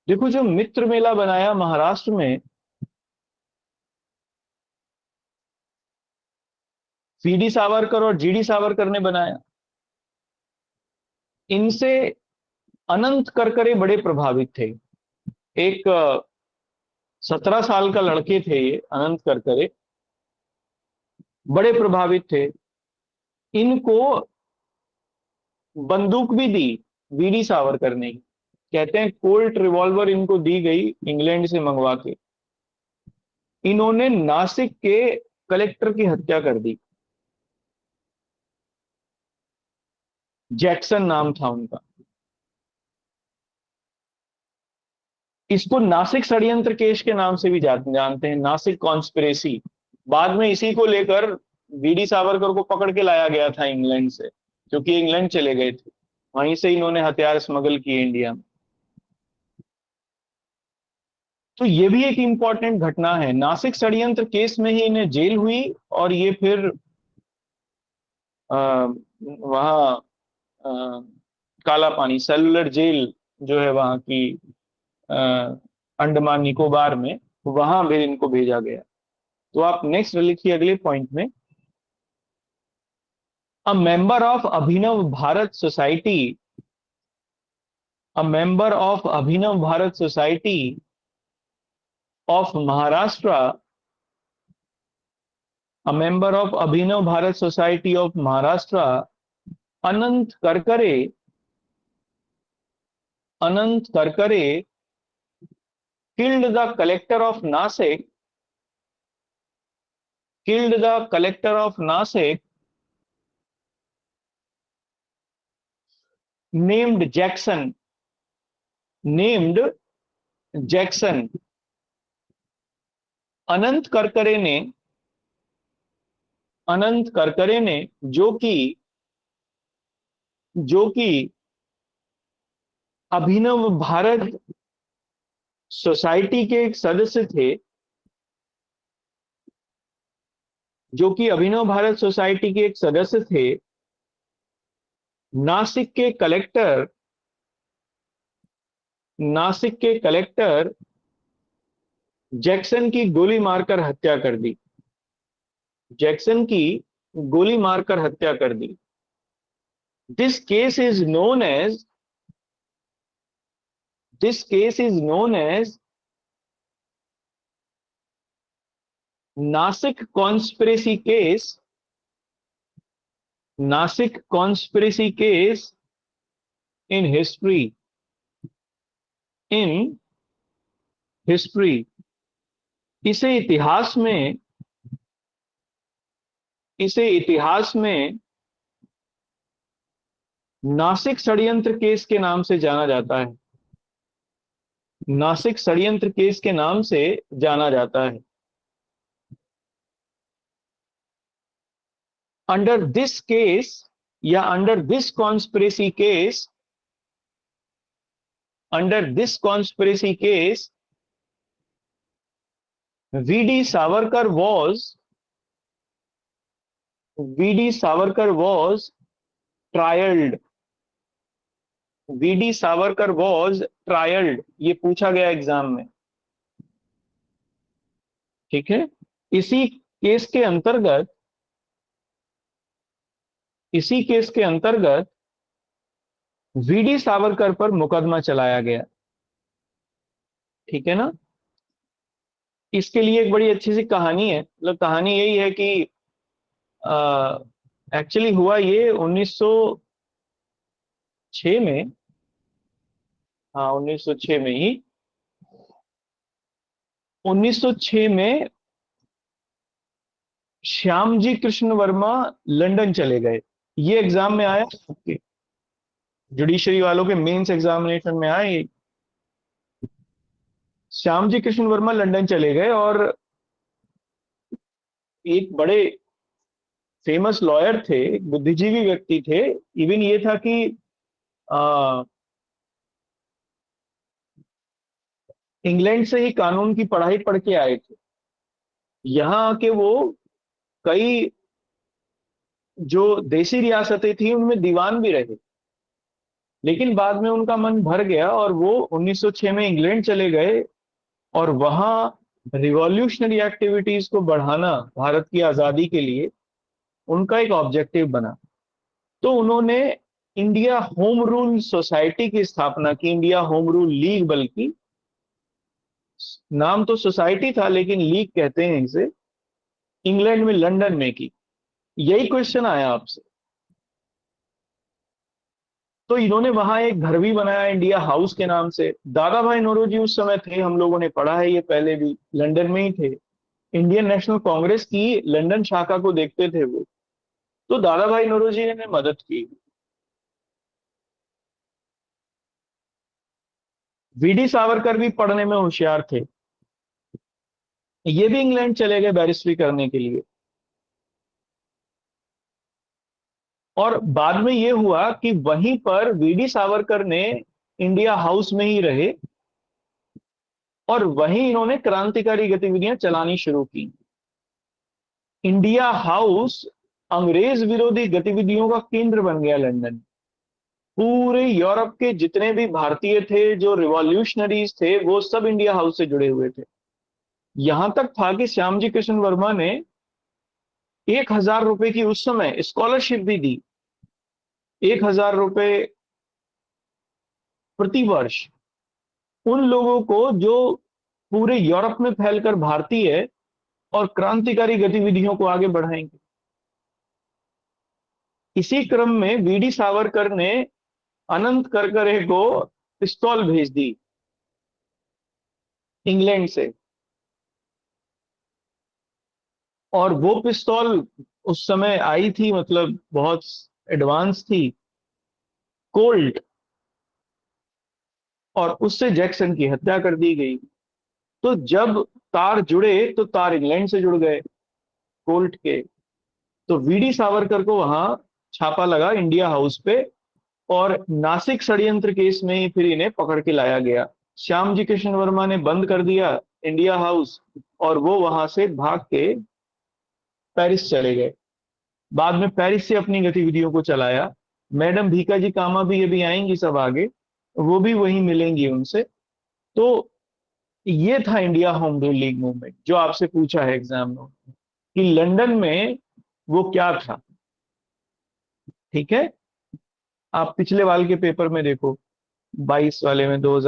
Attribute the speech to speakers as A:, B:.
A: देखो, जो मित्र मेला बनाया महाराष्ट्र में, वीडी सावरकर और जीडी सावरकर ने बनाया। इनसे अनंत करकरे बड़े प्रभावित थे। एक 17 साल का लड़के थे ये अनंत करकरे, बड़े प्रभावित थे। इनको बंदूक भी दी वीडी सावरकर ने। कहते हैं कोल्ट रिवॉल्वर इनको दी गई इंग्लैंड से मंगवा के। इन्होंने नासिक के कलेक्टर की हत्या कर दी। जैक्सन नाम था उनका। इसको नासिक षड्यंत्र केस के नाम से भी जानते हैं, नासिक कॉन्स्पिरेसी। बाद में इसी को लेकर वीडी सावरकर को पकड़ के लाया गया था इंग्लैंड से, क्योंकि इंग्लैंड चले गए थे। वहीं से इन्होंने हथियार स्मगल किए इंडिया में। तो ये भी एक इंपॉर्टेंट घटना है। नासिक षड्यंत्र केस में ही इन्हें जेल हुई, और ये फिर वहां काला पानी सेलुलर जेल जो है वहां की, अ, अंडमान निकोबार में, वहां भी इनको भेजा गया। तो आप नेक्स्ट लिखिए अगले पॉइंट में। A member of Abhinav Bharat society, a member of Abhinav Bharat society of Maharashtra, a member of Abhinav Bharat society of Maharashtra, Anant Karkare, Anant Karkare killed the collector of Nasik, killed the collector of Nasik, named Jackson, named Jackson। अनंत करकरे ने, अनंत करकरे ने, जो कि अभिनव Bharat society के एक सदस्य थे, जो कि अभिनव भारत सोसाइटी के एक सदस्य थे, नासिक के कलेक्टर, नासिक के कलेक्टर जैक्सन की गोली मारकर हत्या कर दी। जैक्सन की गोली मारकर हत्या कर दी। This case is known as, this case is known as Nashik conspiracy case, Nashik conspiracy case in history, in history. इसे इतिहास में, इसे इतिहास में नासिक षड्यंत्र केस के नाम से जाना जाता है। नासिक षड्यंत्र केस के नाम से जाना जाता है। अंडर दिस केस, या under this conspiracy case, under this conspiracy case VD Savarkar was, VD Savarkar was trialled, VD Savarkar was trialled. ये पूछा गया एग्जाम में, ठीक है। इसी केस के अंतर्गत, इसी केस के अंतर्गत वीडी सावरकर पर मुकदमा चलाया गया, ठीक है ना। इसके लिए एक बड़ी अच्छी सी कहानी है। मतलब कहानी यही है कि एक्चुअली हुआ ये 1906 में, हाँ 1906 में ही, 1906 में श्यामजी कृष्ण वर्मा लंदन चले गए। ये एग्जाम में आया, जुडिशरी वालों के मेंस एग्जामिनेशन में आया ये। श्यामजी कृष्ण वर्मा लंदन चले गए, और एक बड़े फेमस लॉयर थे, बुद्धिजीवी व्यक्ति थे। इवन ये था कि आ, इंग्लैंड से ही कानून की पढ़ाई पढ़ के आए थे। यहाँ आके वो कई जो देसी रियासतें थी उनमें दीवान भी रहे। लेकिन बाद में उनका मन भर गया और वो 1906 में इंग्लैंड चले गए और वहां रिवॉल्यूशनरी एक्टिविटीज को बढ़ाना भारत की आजादी के लिए उनका एक ऑब्जेक्टिव बना। तो उन्होंने इंडिया होम रूल सोसाइटी की स्थापना की, इंडिया होम रूल लीग, बल्कि नाम तो सोसाइटी था लेकिन लीग कहते हैं इसे, इंग्लैंड में लंदन में की। यही क्वेश्चन आया आपसे। तो इन्होंने वहां एक घर भी बनाया इंडिया हाउस के नाम से। दादा भाई नौरोजी उस समय थे, हम लोगों ने पढ़ा है ये पहले भी, लंदन में ही थे। इंडियन नेशनल कांग्रेस की लंदन शाखा को देखते थे वो। तो दादा भाई नौरोजी ने मदद की। वीडी सावरकर भी पढ़ने में होशियार थे। ये भी इंग्लैंड चले गए बैरिस्ट्री करने के लिए। और बाद में ये हुआ कि वहीं पर वीडी सावरकर ने इंडिया हाउस में ही रहे और वहीं इन्होंने क्रांतिकारी गतिविधियां चलानी शुरू की। इंडिया हाउस अंग्रेज विरोधी गतिविधियों का केंद्र बन गया लंदन। पूरे यूरोप के जितने भी भारतीय थे जो रिवॉल्यूशनरीज थे वो सब इंडिया हाउस से जुड़े हुए थे। यहां तक था कि श्यामजी कृष्ण वर्मा ने 1,000 रुपए की उस समय स्कॉलरशिप भी दी। 1,000 रुपए प्रति वर्ष उन लोगों को जो पूरे यूरोप में फैलकर भारतीय और क्रांतिकारी गतिविधियों को आगे बढ़ाएंगे। इसी क्रम में वीडी सावरकर ने अनंत करकरे को पिस्तौल भेज दी इंग्लैंड से। और वो पिस्तौल उस समय आई थी, मतलब बहुत एडवांस थी, कोल्ट। और उससे जैक्सन की हत्या कर दी गई। तो जब तार जुड़े तो तार इंग्लैंड से जुड़ गए, कोल्ट के। तो वीडी सावरकर को वहां छापा लगा इंडिया हाउस पे और नासिक षड्यंत्र केस में ही फिर इन्हें पकड़ के लाया गया। श्यामजी कृष्ण वर्मा ने बंद कर दिया इंडिया हाउस और वो वहां से भाग के पेरिस चले गए। बाद में पेरिस से अपनी गतिविधियों को चलाया। मैडम भीका जी कामा भी अभी आएंगी सब आगे, वो भी वहीं मिलेंगी उनसे। तो ये था India home rule league movement जो आपसे पूछा है एग्जाम में कि लंदन में वो क्या था। ठीक है, आप पिछले वाल के पेपर में देखो, 22 वाले में, 2000